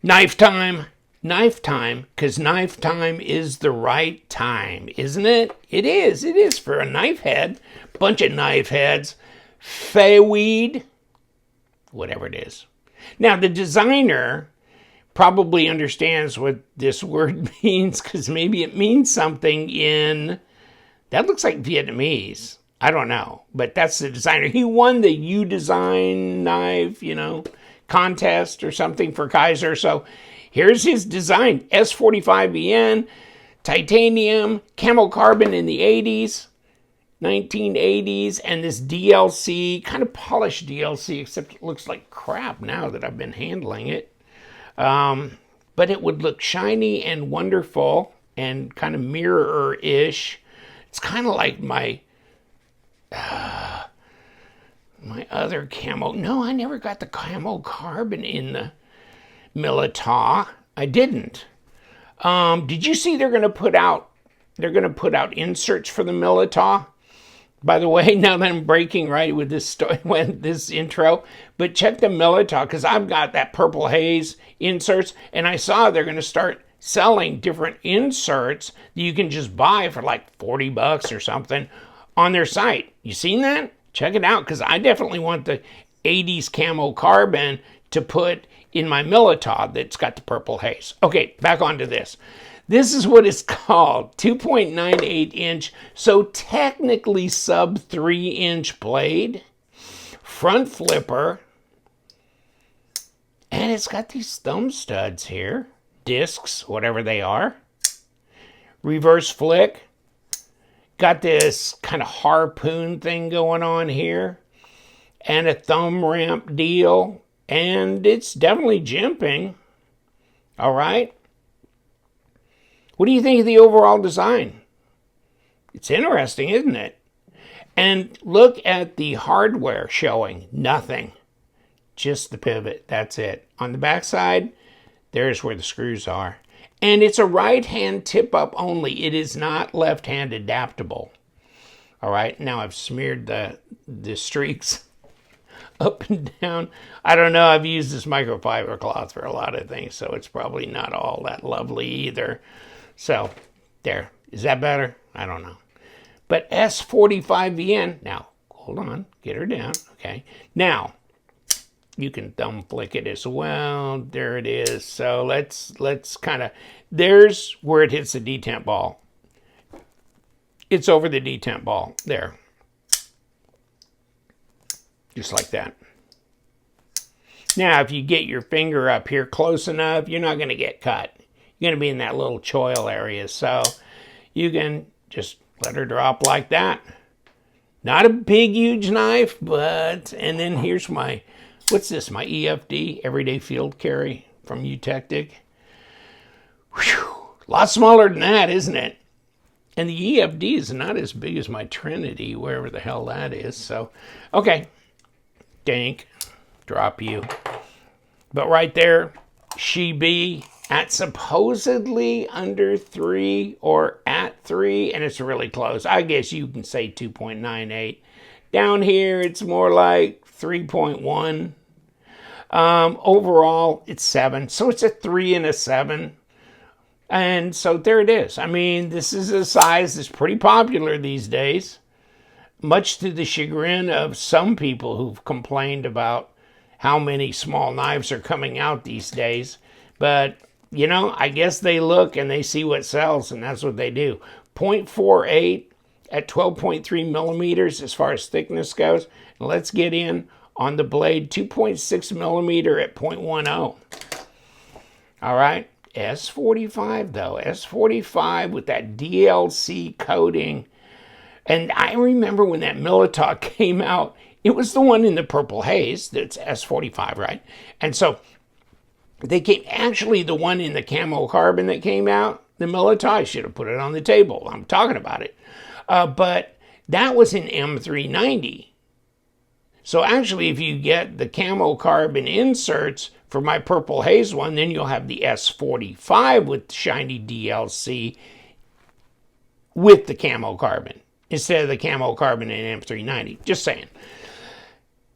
Knife time. Knife time, because knife time is the right time, isn't it? It is. It is for a knife head. Bunch of knife heads. Feweed. Whatever it is. Now, the designer probably understands what this word means, because maybe it means something in... That looks like Vietnamese. I don't know, but that's the designer. He won the U Design knife, contest or something for Kizer. So here's his design. S45VN, titanium, camo carbon in the 80s, 1980s, and this DLC, kind of polished DLC, except it looks like crap now that I've been handling it. But it would look shiny and wonderful and kind of mirror-ish. It's kind of like my other camo. No, I never got the camo carbon in the Milita. I didn't. Did you see they're going to put out inserts for the Milita? By the way, now that I'm breaking right with this story, this intro, but check the Milita, because I've got that Purple Haze inserts, and I saw they're going to start selling different inserts that you can just buy for like $40 or something on their site. You seen that? Check it out, because I definitely want the 80s camo carbon to put in my Milita that's got the Purple Haze. Okay, back onto this. This is what it's called, 2.98 inch, so technically sub 3 inch blade, front flipper, and it's got these thumb studs here, discs, whatever they are, reverse flick, got this kind of harpoon thing going on here, and a thumb ramp deal, and it's definitely jimping, all right? What do you think of the overall design? It's interesting, isn't it? And look at the hardware showing. Nothing. Just the pivot. That's it. On the back side, there's where the screws are. And it's a right-hand tip-up only. It is not left-hand adaptable. All right, now I've smeared the streaks up and down. I don't know. I've used this microfiber cloth for a lot of things, so it's probably not all that lovely either. So, there. Is that better? I don't know. But S45VN, now, hold on, get her down, okay. Now, you can thumb flick it as well. There it is. So let's kind of, there's where it hits the detent ball. It's over the detent ball, there. Just like that. Now, if you get your finger up here close enough, you're not going to get cut. You're going to be in that little choil area, so you can just let her drop like that. Not a big, huge knife, but, and then here's my, what's this, my EFD, Everyday Field Carry from Eutectic. Whew, a lot smaller than that, isn't it? And the EFD is not as big as my Trinity, wherever the hell that is, so, okay. Dank, drop you. But right there, she be at supposedly under 3 or at 3, and it's really close. I guess you can say 2.98. Down here, it's more like 3.1. Overall, it's 7. So it's a 3 and a 7. And so there it is. I mean, this is a size that's pretty popular these days, much to the chagrin of some people who've complained about how many small knives are coming out these days. But I guess they look and they see what sells, and that's what they do. 0.48 at 12.3 millimeters as far as thickness goes. And let's get in on the blade, 2.6 millimeter at 0.10. All right, S45 though, S45 with that DLC coating. And I remember when that Milita came out, it was the one in the Purple Haze, that's S45, right? And so they came, actually the one in the camo carbon that came out, the Milita, I should have put it on the table. I'm talking about it. But that was in M390. So actually, if you get the camo carbon inserts for my Purple Haze one, then you'll have the S45 with shiny DLC with the camo carbon instead of the camo carbon in M390. Just saying.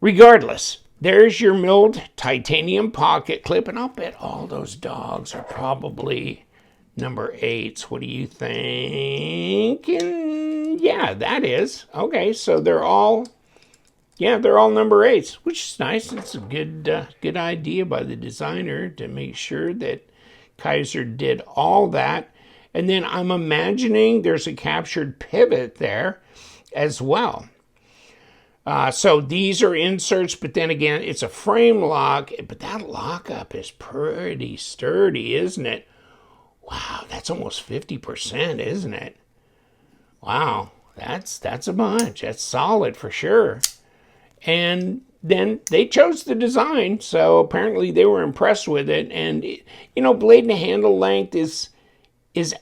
Regardless, there's your milled titanium pocket clip, and I'll bet all those dogs are probably number 8s. What do you think? And yeah, that is. Okay, so they're all number 8s, which is nice. It's a good idea by the designer to make sure that Kizer did all that. And then I'm imagining there's a captured pivot there as well. So these are inserts, but then again, it's a frame lock, but that lockup is pretty sturdy, isn't it? Wow, that's almost 50%, isn't it? Wow, that's a bunch. That's solid for sure. And then they chose the design, so apparently they were impressed with it. And, blade and handle length is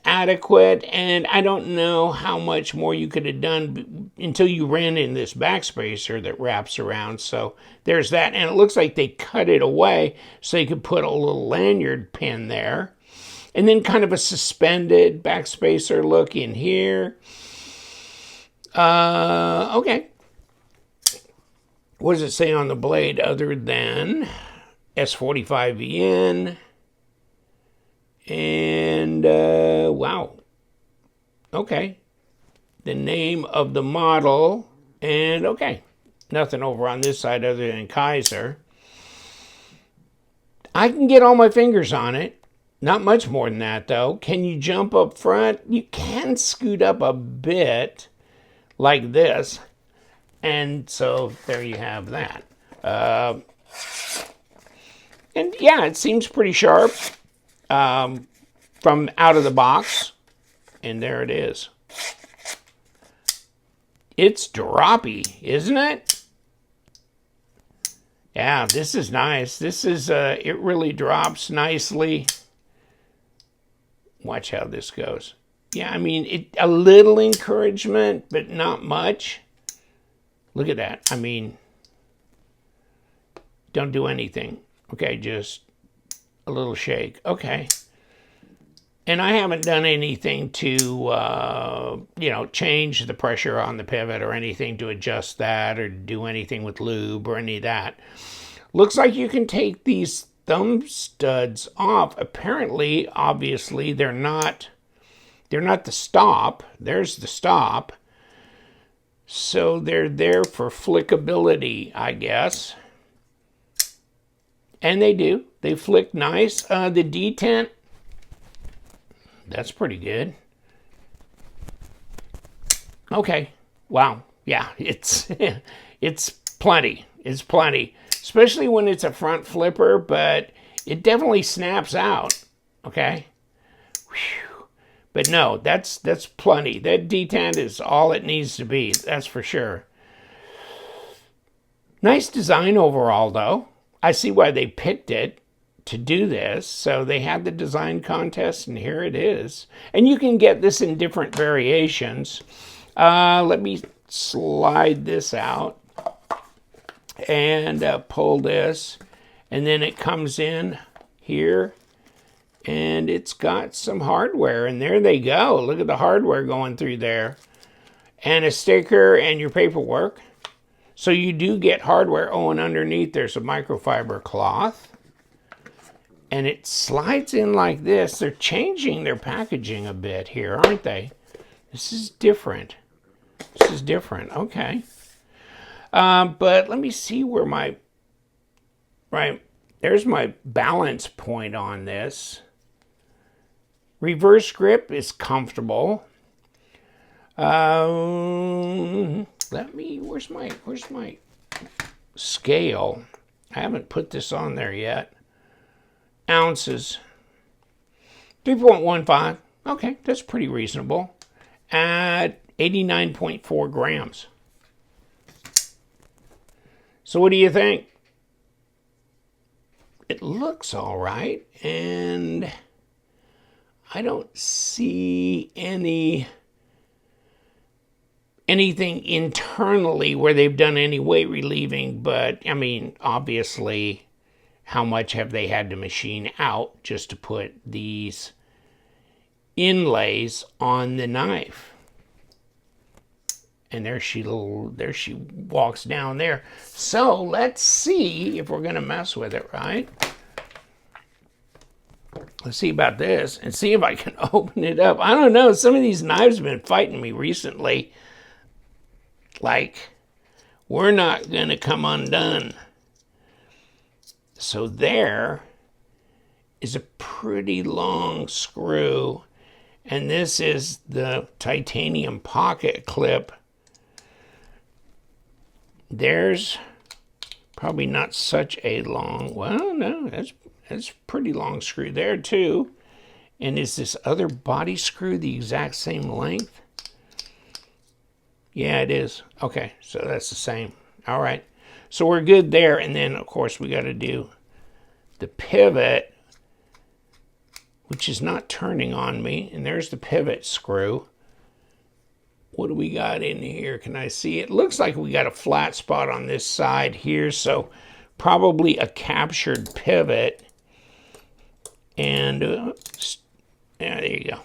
adequate, and I don't know how much more you could have done until you ran in this backspacer that wraps around. So there's that, and it looks like they cut it away so you could put a little lanyard pin there. And then kind of a suspended backspacer look in here. Okay. What does it say on the blade other than S45VN? And, wow. Okay. The name of the model. And, okay. Nothing over on this side other than Kizer. I can get all my fingers on it. Not much more than that, though. Can you jump up front? You can scoot up a bit like this. And so there you have that. And yeah, it seems pretty sharp from out of the box. And there it is. It's droppy, isn't it? Yeah, this is nice. This is, it really drops nicely. Watch how this goes. Yeah, I mean, a little encouragement, but not much. Look at that. I mean, don't do anything. Okay, just a little shake. Okay. And I haven't done anything to, change the pressure on the pivot or anything to adjust that or do anything with lube or any of that. Looks like you can take these thumb studs off. Apparently, obviously, they're not the stop. There's the stop. So they're there for flickability, I guess. And they do. They flick nice. The detent, that's pretty good. Okay. Wow. Yeah, it's plenty. It's plenty. Especially when it's a front flipper, but it definitely snaps out. Okay. Whew. But no, that's plenty. That detent is all it needs to be. That's for sure. Nice design overall, though. I see why they picked it to do this. So they had the design contest, and here it is. And you can get this in different variations. Let me slide this out and pull this. And then it comes in here. And it's got some hardware, and there they go. Look at the hardware going through there. And a sticker and your paperwork. So you do get hardware. Oh, and underneath there's a microfiber cloth. And it slides in like this. They're changing their packaging a bit here, aren't they? This is different. This is different. Okay. But let me see where my... Right. There's my balance point on this. Reverse grip is comfortable. Where's my scale? I haven't put this on there yet. Ounces. 3.15. Okay, that's pretty reasonable. At 89.4 grams. So what do you think? It looks all right, and I don't see anything internally where they've done any weight relieving, but I mean, obviously, how much have they had to machine out just to put these inlays on the knife? And there she walks down there. So let's see if we're gonna mess with it, right? Let's see about this and see if I can open it up. I don't know, some of these knives have been fighting me recently. Like, we're not gonna come undone. So there is a pretty long screw, and this is the titanium pocket clip. There's probably not such a long, well, no, that's a pretty long screw there too. And is this other body screw the exact same length? Yeah, it is. Okay, so that's the same. All right, so we're good there. And then, of course, we got to do the pivot, which is not turning on me. And there's the pivot screw. What do we got in here? Can I see it? Looks like we got a flat spot on this side here, so probably a captured pivot. And yeah, there you go.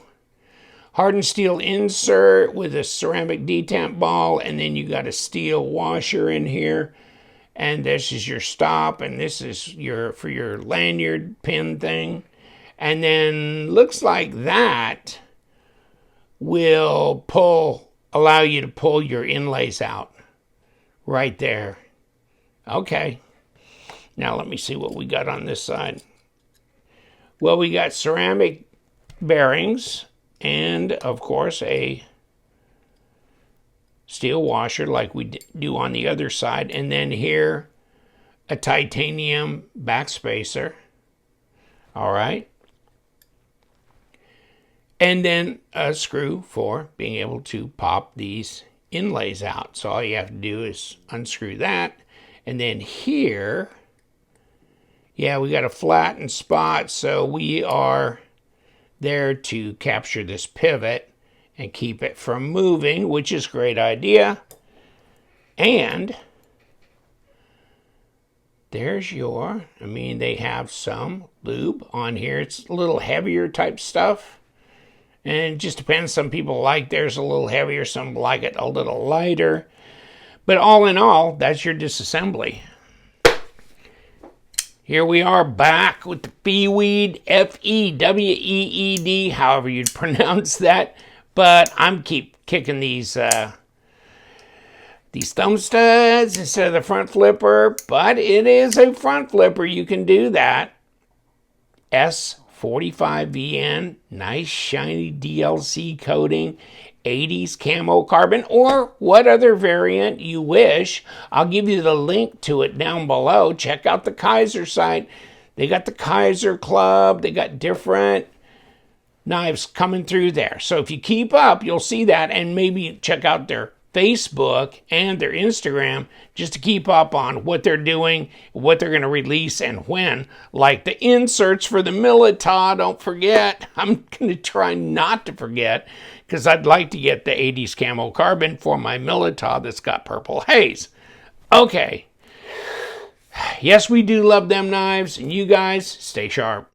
Hardened steel insert with a ceramic detamp ball, and then you got a steel washer in here. And this is your stop, and this is for your lanyard pin thing. And then looks like that will allow you to pull your inlays out right there. Okay. Now let me see what we got on this side. Well, we got ceramic bearings and, of course, a steel washer like we do on the other side. And then here, a titanium backspacer. All right. And then a screw for being able to pop these inlays out. So all you have to do is unscrew that. And then here, yeah, we got a flattened spot. So we are there to capture this pivot and keep it from moving, which is a great idea. And there's they have some lube on here. It's a little heavier type stuff. And it just depends. Some people like theirs a little heavier, some like it a little lighter. But all in all, that's your disassembly. Here we are back with the Feweed, F-E-W-E-E-D, however you'd pronounce that. But I'm keep kicking these thumb studs instead of the front flipper. But it is a front flipper. You can do that. S45VN, nice shiny DLC coating, 80s camo carbon, or what other variant you wish. I'll give you the link to it down below. Check out the Kizer site. They got the Kizer Club. They got different knives coming through there. So if you keep up, you'll see that, and maybe check out their Facebook and their Instagram just to keep up on what they're doing, what they're going to release, and when. Like the inserts for the Milita, don't forget. I'm going to try not to forget because I'd like to get the 80s camo carbon for my Milita that's got purple haze. Okay. Yes, we do love them knives, and you guys stay sharp.